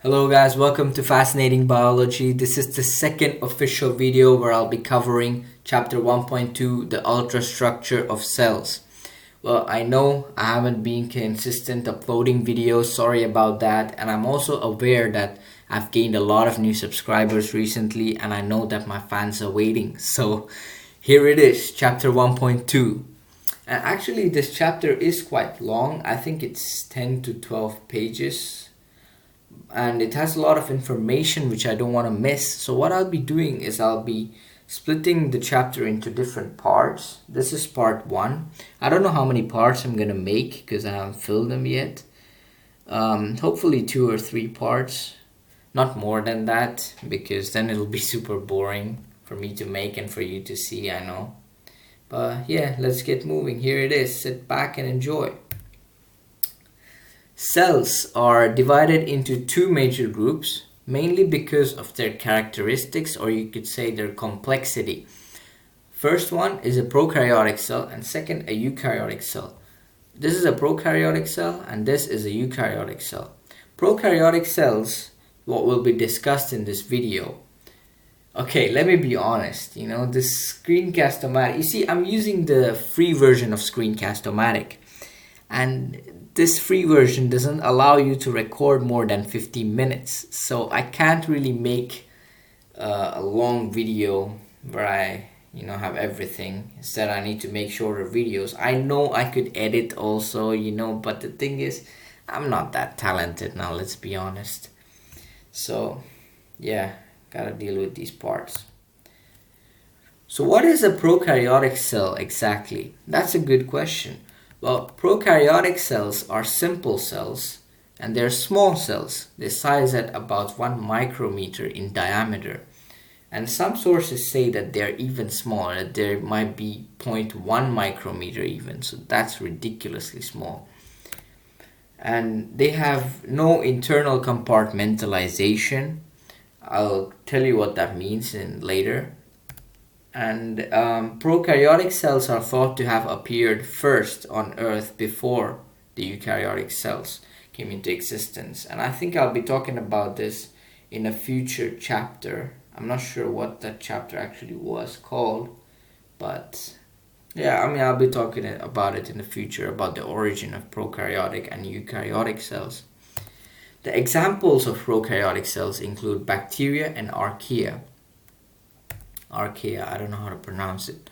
Hello guys, welcome to Fascinating Biology. This is the second official video where I'll be covering chapter 1.2, the ultrastructure of cells. Well, I know I haven't been consistent uploading videos, sorry about that, and I'm also aware that I've gained a lot of new subscribers recently and I know that my fans are waiting. So here it is, chapter 1.2. And actually this chapter is quite long. I think it's 10 to 12 pages. And it has a lot of information which I don't want to miss. So what I'll be doing is I'll be splitting the chapter into different parts. This is part 1. I don't know how many parts I'm going to make because I haven't filled them yet. Hopefully 2 or 3 parts. Not more than that, because then it'll be super boring for me to make and for you to see, I know. But yeah, let's get moving. Here it is. Sit back and enjoy. Cells are divided into 2 major groups, mainly because of their characteristics, or you could say their complexity. First one is a prokaryotic cell and second a eukaryotic cell. This is a prokaryotic cell and this is a eukaryotic cell. Prokaryotic cells, what will be discussed in this video. Okay, let me be honest, this Screencast-O-Matic, you see I'm using the free version of Screencast-O-Matic. And this free version doesn't allow you to record more than 15 minutes. So I can't really make a long video where I have everything. Instead I need to make shorter videos. I know I could edit also, but the thing is I'm not that talented now, let's be honest. So yeah, gotta deal with these parts. So what is a prokaryotic cell exactly? That's a good question. Well, prokaryotic cells are simple cells and they're small cells. They size at about 1 micrometer in diameter. And some sources say that they're even smaller, that there might be 0.1 micrometer even. So that's ridiculously small. And they have no internal compartmentalization. I'll tell you what that means later. And prokaryotic cells are thought to have appeared first on Earth before the eukaryotic cells came into existence. And I think I'll be talking about this in a future chapter. I'm not sure what that chapter actually was called, but yeah, I'll be talking about it in the future, about the origin of prokaryotic and eukaryotic cells. The examples of prokaryotic cells include bacteria and archaea. I don't know how to pronounce it.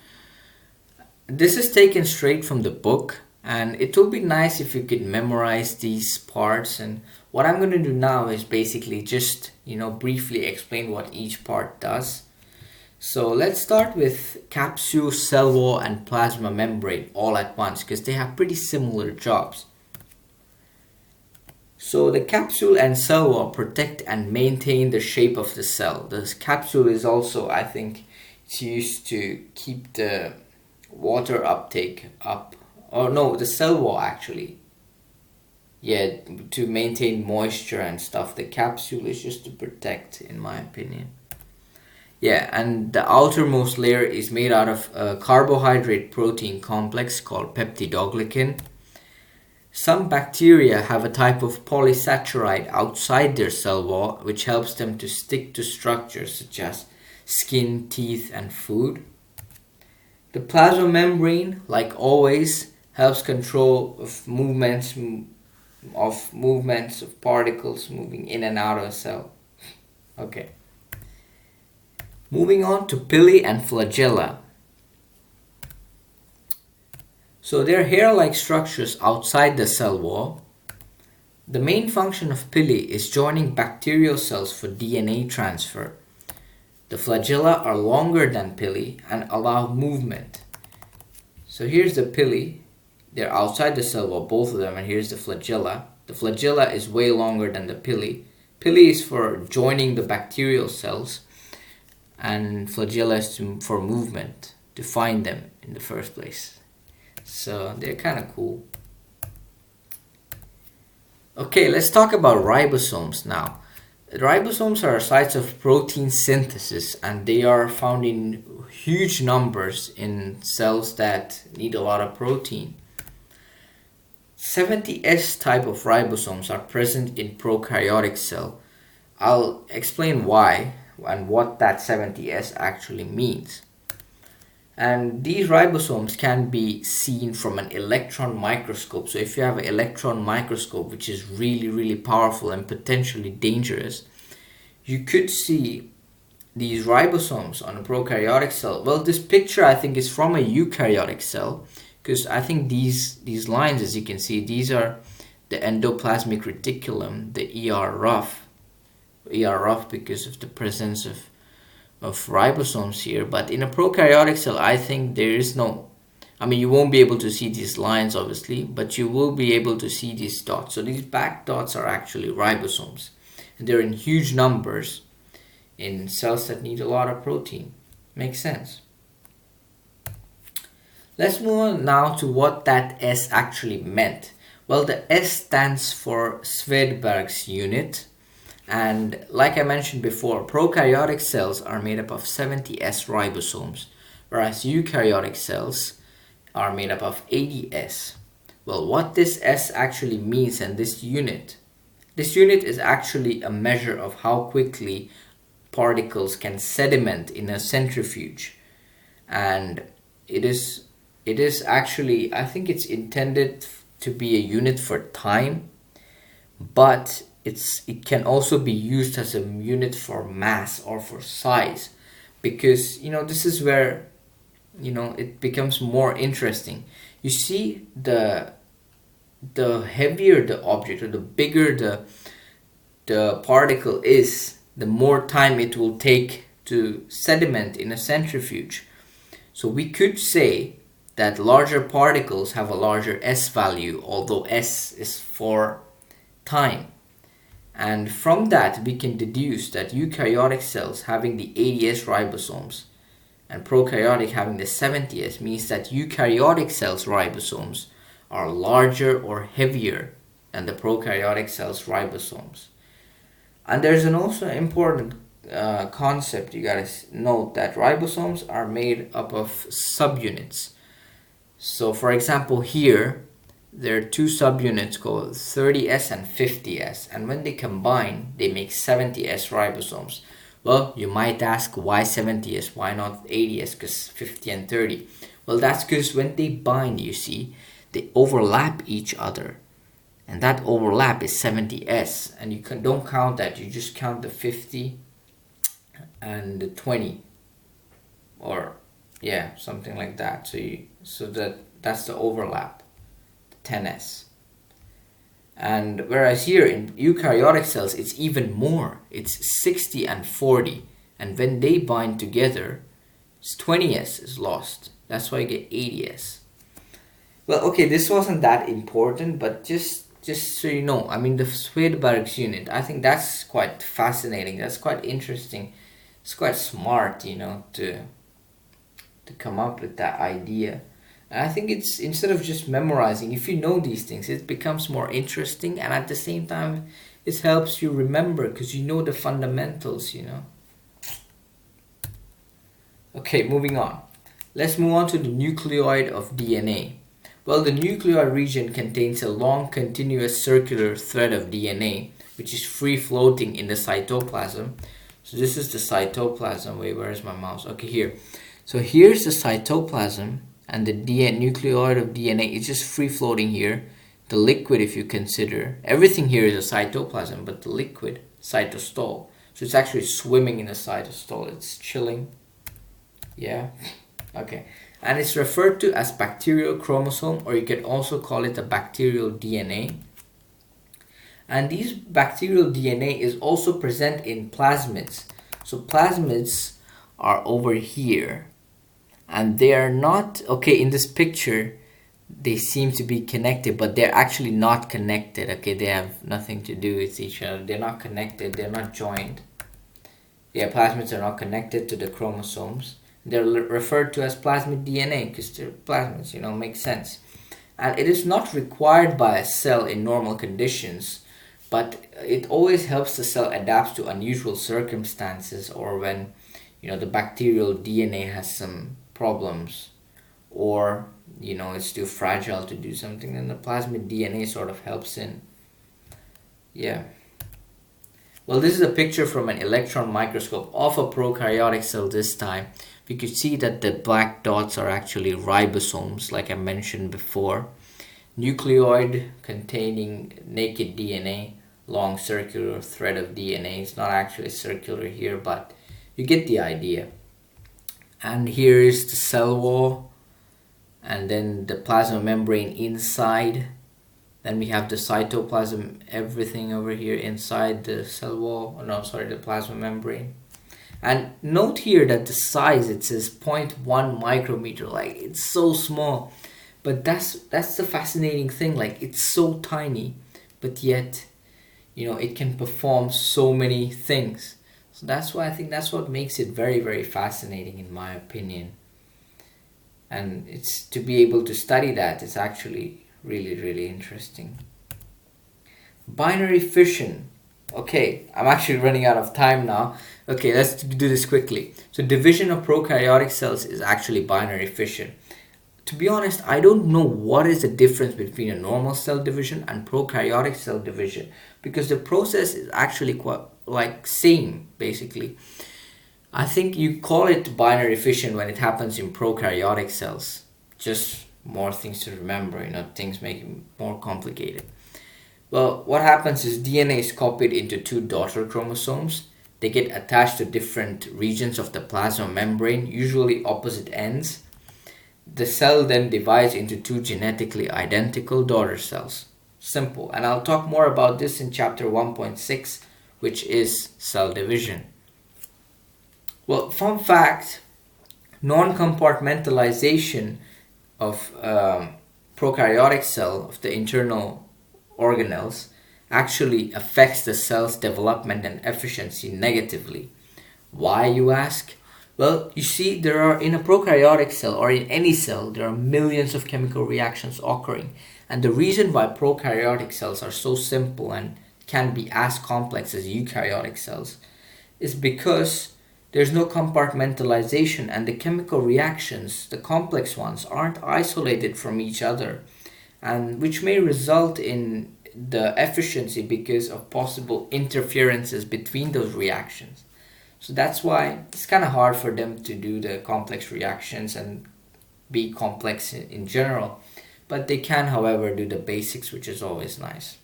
This is taken straight from the book, and it will be nice if you could memorize these parts. And what I'm going to do now is basically just briefly explain what each part does. So let's start with capsule, cell wall and plasma membrane all at once, because they have pretty similar jobs. So the capsule and cell wall protect and maintain the shape of the cell. The capsule is also, I think, it's used to keep the water uptake up. Oh no, the cell wall actually. Yeah, to maintain moisture and stuff. The capsule is just to protect, in my opinion. Yeah, and the outermost layer is made out of a carbohydrate protein complex called peptidoglycan. Some bacteria have a type of polysaccharide outside their cell wall which helps them to stick to structures such as skin, teeth and food. The plasma membrane, like always, helps control of movements of particles moving in and out of a cell. Okay. Moving on to pili and flagella. So they're hair-like structures outside the cell wall. The main function of pili is joining bacterial cells for DNA transfer. The flagella are longer than pili and allow movement. So here's the pili. They're outside the cell wall, both of them, and here's the flagella. The flagella is way longer than the pili. Pili is for joining the bacterial cells, and flagella is for movement, to find them in the first place. So they're kind of cool. Okay, let's talk about ribosomes now. Ribosomes are sites of protein synthesis, and they are found in huge numbers in cells that need a lot of protein. 70S type of ribosomes are present in prokaryotic cell, I'll explain why and what that 70S actually means. And these ribosomes can be seen from an electron microscope. So if you have an electron microscope, which is really, really powerful and potentially dangerous, you could see these ribosomes on a prokaryotic cell. Well, this picture I think is from a eukaryotic cell, because I think these lines, as you can see, these are the endoplasmic reticulum, the ER rough because of the presence of ribosomes here. But in a prokaryotic cell, I think there is no, I mean, you won't be able to see these lines obviously, but you will be able to see these dots. So these back dots are actually ribosomes, and they're in huge numbers in cells that need a lot of protein. Makes sense. Let's move on now to what that S actually meant. Well, the S stands for Svedberg's unit. And like I mentioned before, prokaryotic cells are made up of 70 S ribosomes, whereas eukaryotic cells are made up of 80 S. Well, what this S actually means and this unit is actually a measure of how quickly particles can sediment in a centrifuge. And it is actually, I think it's intended to be a unit for time, but it can also be used as a unit for mass or for size, because this is where it becomes more interesting. You see, the heavier the object or the bigger the particle is, the more time it will take to sediment in a centrifuge. So we could say that larger particles have a larger S value, although S is for time. And from that, we can deduce that eukaryotic cells having the 80S ribosomes and prokaryotic having the 70S means that eukaryotic cells' ribosomes are larger or heavier than the prokaryotic cells' ribosomes. And there's an also important concept you gotta note, that ribosomes are made up of subunits. So for example here, there are two subunits called 30S and 50S, and when they combine, they make 70S ribosomes. Well, you might ask, why 70S? Why not 80S? Because 50 and 30. Well, that's because when they bind, you see, they overlap each other. And that overlap is 70S. And you don't count that. You just count the 50 and the 20. Or, yeah, something like that. So that's the overlap. 10S. And whereas here in eukaryotic cells, it's even more. It's 60 and 40. And when they bind together, 20S is lost. That's why you get 80S. Well, okay, this wasn't that important, but just so you know, I mean, the Svedberg's unit, I think that's quite fascinating. That's quite interesting. It's quite smart, to come up with that idea. And I think it's, instead of just memorizing, if you know these things, it becomes more interesting, and at the same time, it helps you remember because you know the fundamentals, Okay, moving on. Let's move on to the nucleoid of DNA. Well, the nucleoid region contains a long continuous circular thread of DNA, which is free floating in the cytoplasm. So this is the cytoplasm. Wait, where is my mouse? Okay, here. So here's the cytoplasm. And the nucleoid of DNA is just free floating here. The liquid, if you consider, everything here is a cytoplasm, but the liquid, cytosol. So it's actually swimming in the cytosol. It's chilling. Yeah. Okay. And it's referred to as bacterial chromosome, or you can also call it a bacterial DNA. And these bacterial DNA is also present in plasmids. So plasmids are over here. And they are not, okay, in this picture, they seem to be connected, but they're actually not connected, okay? They have nothing to do with each other. They're not connected, they're not joined. Yeah, plasmids are not connected to the chromosomes. They're referred to as plasmid DNA because they're plasmids, makes sense. And it is not required by a cell in normal conditions, but it always helps the cell adapt to unusual circumstances, or when, the bacterial DNA has some problems, or it's too fragile to do something, then the plasmid DNA sort of helps in. Yeah. Well, this is a picture from an electron microscope of a prokaryotic cell this time. We could see that the black dots are actually ribosomes, like I mentioned before. Nucleoid containing naked DNA, long circular thread of DNA. It's not actually circular here, but you get the idea. And here is the cell wall, and then the plasma membrane inside. Then we have the cytoplasm, everything over here inside the cell wall. Oh, no, sorry, the plasma membrane. And note here that the size, it says 0.1 micrometer, like it's so small. But that's the fascinating thing, like it's so tiny, but yet, it can perform so many things. So that's why I think that's what makes it very, very fascinating in my opinion. And it's to be able to study that is actually really, really interesting. Binary fission. Okay, I'm actually running out of time now. Okay, let's do this quickly. So division of prokaryotic cells is actually binary fission. To be honest, I don't know what is the difference between a normal cell division and prokaryotic cell division, because the process is actually quite same basically. I think you call it binary fission when it happens in prokaryotic cells. Just more things to remember, things make it more complicated. Well, what happens is DNA is copied into two daughter chromosomes. They get attached to different regions of the plasma membrane, usually opposite ends. The cell then divides into two genetically identical daughter cells. Simple. And I'll talk more about this in chapter 1.6, which is cell division. Well, fun fact, non-compartmentalization of prokaryotic cell, of the internal organelles, actually affects the cell's development and efficiency negatively. Why, you ask? Well, you see, there are in a prokaryotic cell or in any cell, there are millions of chemical reactions occurring. And the reason why prokaryotic cells are so simple and can be as complex as eukaryotic cells is because there's no compartmentalization, and the chemical reactions, the complex ones, aren't isolated from each other, and which may result in the efficiency because of possible interferences between those reactions. So that's why it's kind of hard for them to do the complex reactions and be complex in general. But they can, however, do the basics, which is always nice.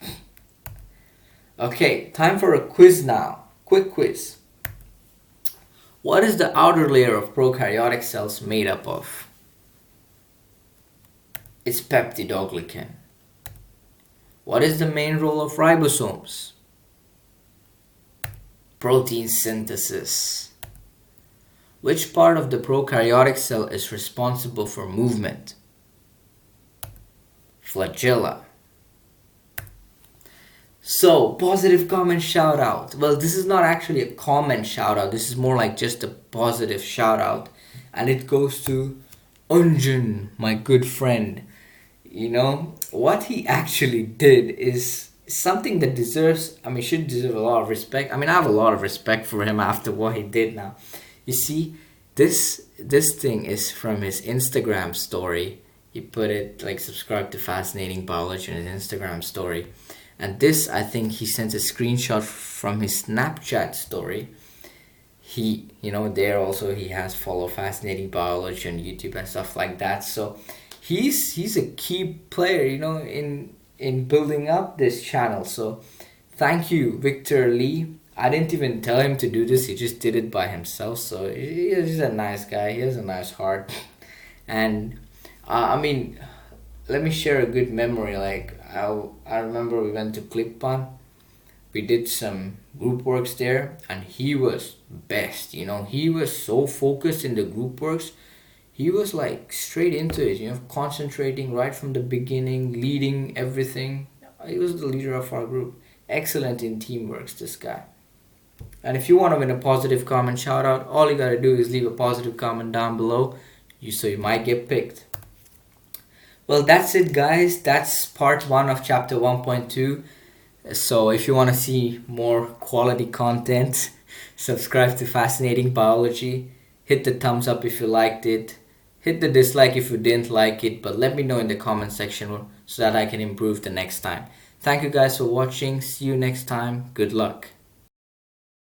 Okay, time for a quiz now. Quick quiz. What is the outer layer of prokaryotic cells made up of? It's peptidoglycan. What is the main role of ribosomes? Protein synthesis. Which part of the prokaryotic cell is responsible for movement? Flagella. So, positive comment shout out. Well, this is not actually a comment shout out. This is more like just a positive shout out. And it goes to Unjun, my good friend. What he actually did is something that should deserve a lot of respect. I have a lot of respect for him after what he did now. You see, this thing is from his Instagram story. He put it subscribe to Fascinating Biology in his Instagram story. And this, I think he sent a screenshot from his Snapchat story. He, there also he has follow Fascinating Biology on YouTube and stuff like that. So he's a key player, in building up this channel. So thank you, Victor Lee. I didn't even tell him to do this. He just did it by himself. So he's a nice guy. He has a nice heart. And let me share a good memory. I remember we went to Klippan. We did some group works there, and he was best. He was so focused in the group works. He was straight into it, concentrating right from the beginning, leading everything. He was the leader of our group. Excellent in teamwork, this guy. And if you want to win a positive comment shout out, all you gotta do is leave a positive comment down below, so you might get picked. Well, that's it, guys. That's part 1 of chapter 1.2. So if you want to see more quality content, subscribe to Fascinating Biology. Hit the thumbs up if you liked it. Hit the dislike if you didn't like it, but let me know in the comment section so that I can improve the next time. Thank you guys for watching. See you next time. Good luck.